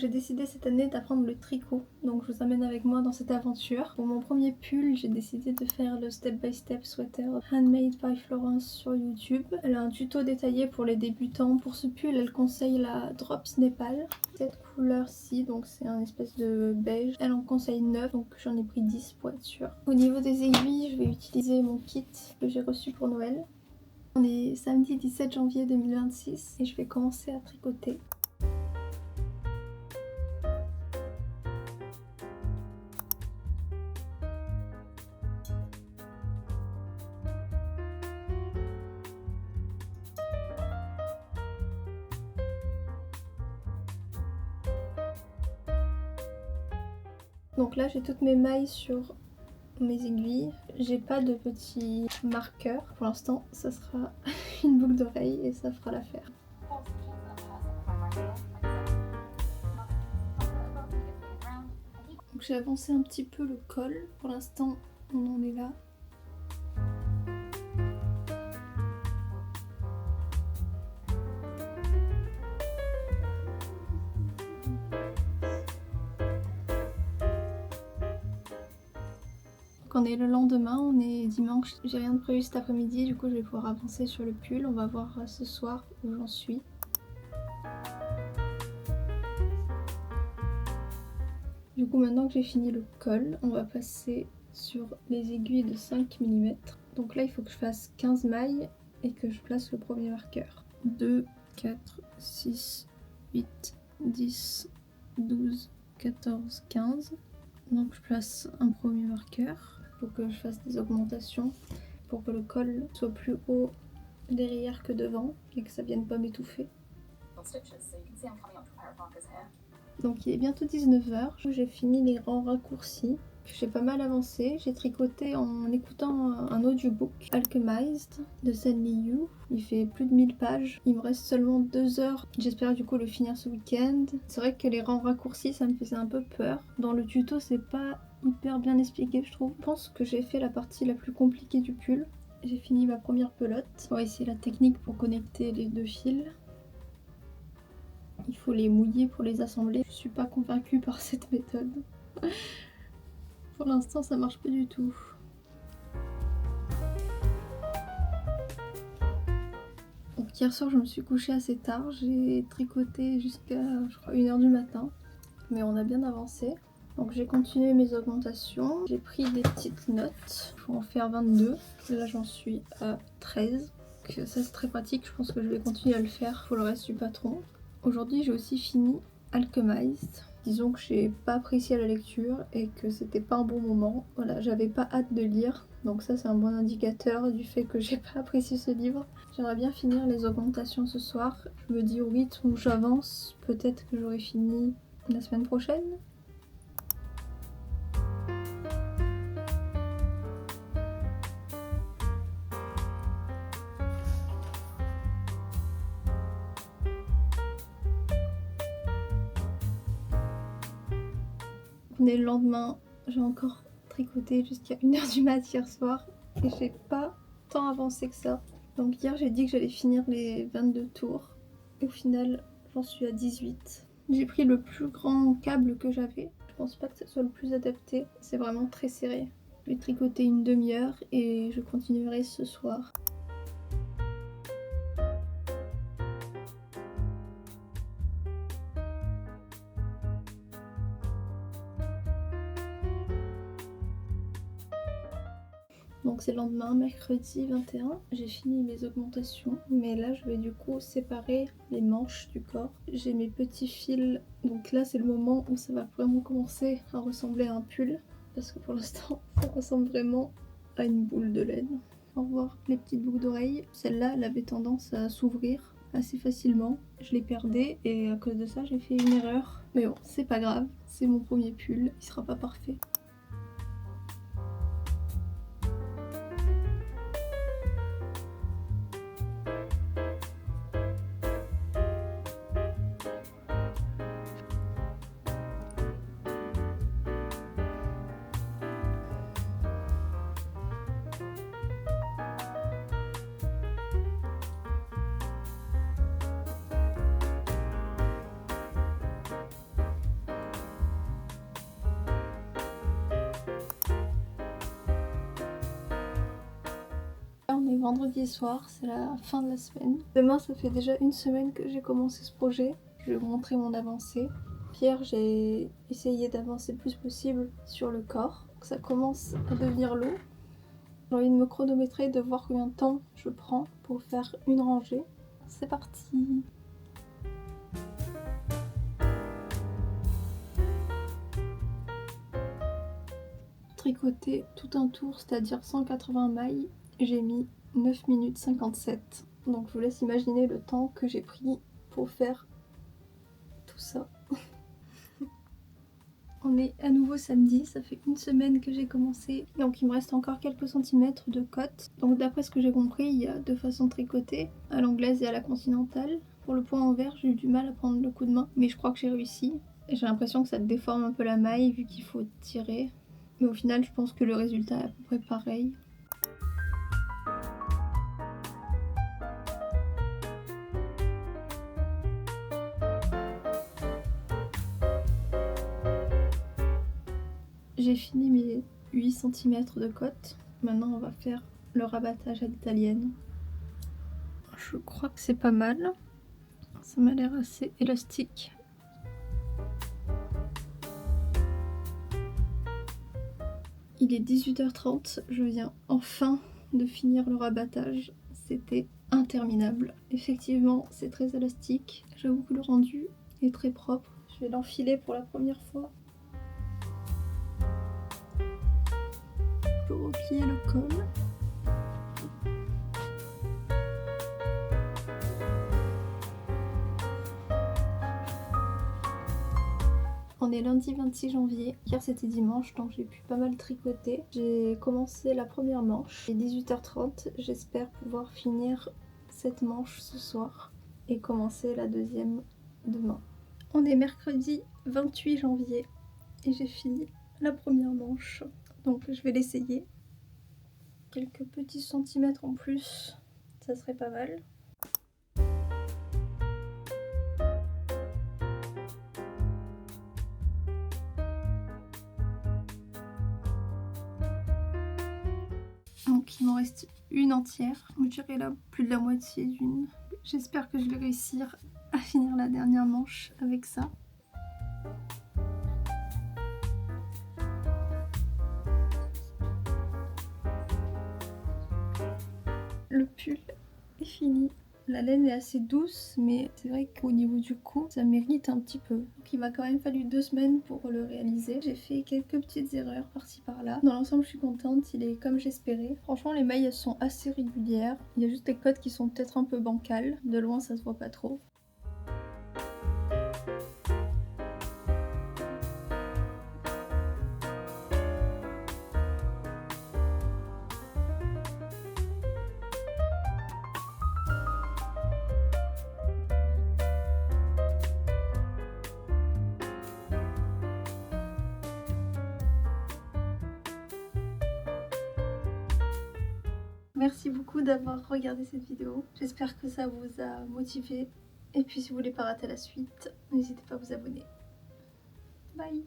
J'ai décidé cette année d'apprendre le tricot, donc je vous amène avec moi dans cette aventure. Pour mon premier pull, j'ai décidé de faire le step by step sweater Handmade by Florence sur YouTube. Elle a un tuto détaillé pour les débutants. Pour ce pull, elle conseille la Drops Nepal. Cette couleur-ci, donc c'est un espèce de beige. Elle en conseille 9, donc j'en ai pris 10 pour être sûre. Au niveau des aiguilles, je vais utiliser mon kit que j'ai reçu pour Noël. On est samedi 17 janvier 2026 et je vais commencer à tricoter. Donc là j'ai toutes mes mailles sur mes aiguilles. J'ai pas de petits marqueurs. Pour l'instant ça sera une boucle d'oreille et ça fera l'affaire. Donc j'ai avancé un petit peu le col. Pour l'instant on en est là. On est le lendemain, on est dimanche, j'ai rien de prévu cet après-midi, du coup je vais pouvoir avancer sur le pull, on va voir ce soir où j'en suis. Du coup maintenant que j'ai fini le col, on va passer sur les aiguilles de 5 mm. Donc là il faut que je fasse 15 mailles et que je place le premier marqueur. 2, 4, 6, 8, 10, 12, 14, 15. Donc je place un premier marqueur. Il faut que je fasse des augmentations pour que le col soit plus haut derrière que devant et que ça vienne pas m'étouffer. Donc il est bientôt 19h, j'ai fini les rangs raccourcis. J'ai pas mal avancé, j'ai tricoté en écoutant un audiobook Alchemized de Stanley Yu. Il fait plus de 1000 pages, il me reste seulement 2 heures. J'espère du coup le finir ce week-end. C'est vrai que les rangs raccourcis ça me faisait un peu peur. Dans le tuto c'est pas hyper bien expliqué je trouve. Je pense que j'ai fait la partie la plus compliquée du pull. J'ai fini ma première pelote. On va essayer la technique pour connecter les deux fils. Il faut les mouiller pour les assembler. Je suis pas convaincue par cette méthode. Pour l'instant ça marche pas du tout. Donc hier soir je me suis couchée assez tard, j'ai tricoté jusqu'à je crois 1h du matin. Mais on a bien avancé. Donc j'ai continué mes augmentations, j'ai pris des petites notes, il faut en faire 22. Là j'en suis à 13. Donc ça c'est très pratique, je pense que je vais continuer à le faire pour le reste du patron. Aujourd'hui j'ai aussi fini Alchemized. Disons que j'ai pas apprécié la lecture et que c'était pas un bon moment. Voilà, j'avais pas hâte de lire, donc ça c'est un bon indicateur du fait que j'ai pas apprécié ce livre. J'aimerais bien finir les augmentations ce soir. Je me dis au rythme où j'avance, peut-être que j'aurai fini la semaine prochaine. On est le lendemain, j'ai encore tricoté jusqu'à 1h du mat hier soir et j'ai pas tant avancé que ça. Donc hier j'ai dit que j'allais finir les 22 tours et au final j'en suis à 18. J'ai pris le plus grand câble que j'avais. Je pense pas que ce soit le plus adapté, c'est vraiment très serré. Je vais tricoter une demi-heure et je continuerai ce soir. Donc c'est le lendemain, mercredi 21, j'ai fini mes augmentations, mais là je vais du coup séparer les manches du corps. J'ai mes petits fils, donc là c'est le moment où ça va vraiment commencer à ressembler à un pull, parce que pour l'instant ça ressemble vraiment à une boule de laine. Au revoir les petites boucles d'oreilles, celle-là elle avait tendance à s'ouvrir assez facilement, je les perdais et à cause de ça j'ai fait une erreur. Mais bon, c'est pas grave, c'est mon premier pull, il sera pas parfait. vendredi soir, c'est la fin de la semaine. Demain, ça fait déjà une semaine que j'ai commencé ce projet. Je vais vous montrer mon avancée. Hier, j'ai essayé d'avancer le plus possible sur le corps. Ça commence à devenir lourd. J'ai envie de me chronométrer, de voir combien de temps je prends pour faire une rangée. C'est parti! Tricoter tout un tour, c'est-à-dire 180 mailles, j'ai mis 9 minutes 57. Donc je vous laisse imaginer le temps que j'ai pris pour faire tout ça. On est à nouveau samedi, ça fait une semaine que j'ai commencé, donc il me reste encore quelques centimètres de cotte. Donc d'après ce que j'ai compris, il y a deux façons de tricoter, à l'anglaise et à la continentale. Pour le point envers, j'ai eu du mal à prendre le coup de main, mais je crois que j'ai réussi. J'ai l'impression que ça déforme un peu la maille vu qu'il faut tirer. Mais au final, je pense que le résultat est à peu près pareil. J'ai fini mes 8 cm de cotte. Maintenant, on va faire le rabattage à l'italienne. Je crois que c'est pas mal. Ça m'a l'air assez élastique. Il est 18h30, je viens enfin de finir le rabattage. C'était interminable. Effectivement, c'est très élastique. J'avoue que le rendu est très propre. Je vais l'enfiler pour la première fois. Je peux replier le col. On est lundi 26 janvier, hier c'était dimanche donc j'ai pu pas mal tricoter. J'ai commencé la première manche, il est 18h30, j'espère pouvoir finir cette manche ce soir et commencer la deuxième demain. On est mercredi 28 janvier et j'ai fini la première manche, donc je vais l'essayer. Quelques petits centimètres en plus, ça serait pas mal. Donc il m'en reste une entière, je dirais là plus de la moitié d'une. J'espère que je vais réussir à finir la dernière manche avec ça. Le pull est fini. La laine est assez douce, mais c'est vrai qu'au niveau du cou, ça mérite un petit peu. Donc il m'a quand même fallu 2 semaines pour le réaliser. J'ai fait quelques petites erreurs par-ci par-là. Dans l'ensemble, je suis contente, il est comme j'espérais. Franchement, les mailles, elles sont assez régulières. Il y a juste les cottes qui sont peut-être un peu bancales. De loin, ça se voit pas trop. Merci beaucoup d'avoir regardé cette vidéo. J'espère que ça vous a motivé. Et puis si vous voulez pas rater la suite, n'hésitez pas à vous abonner. Bye!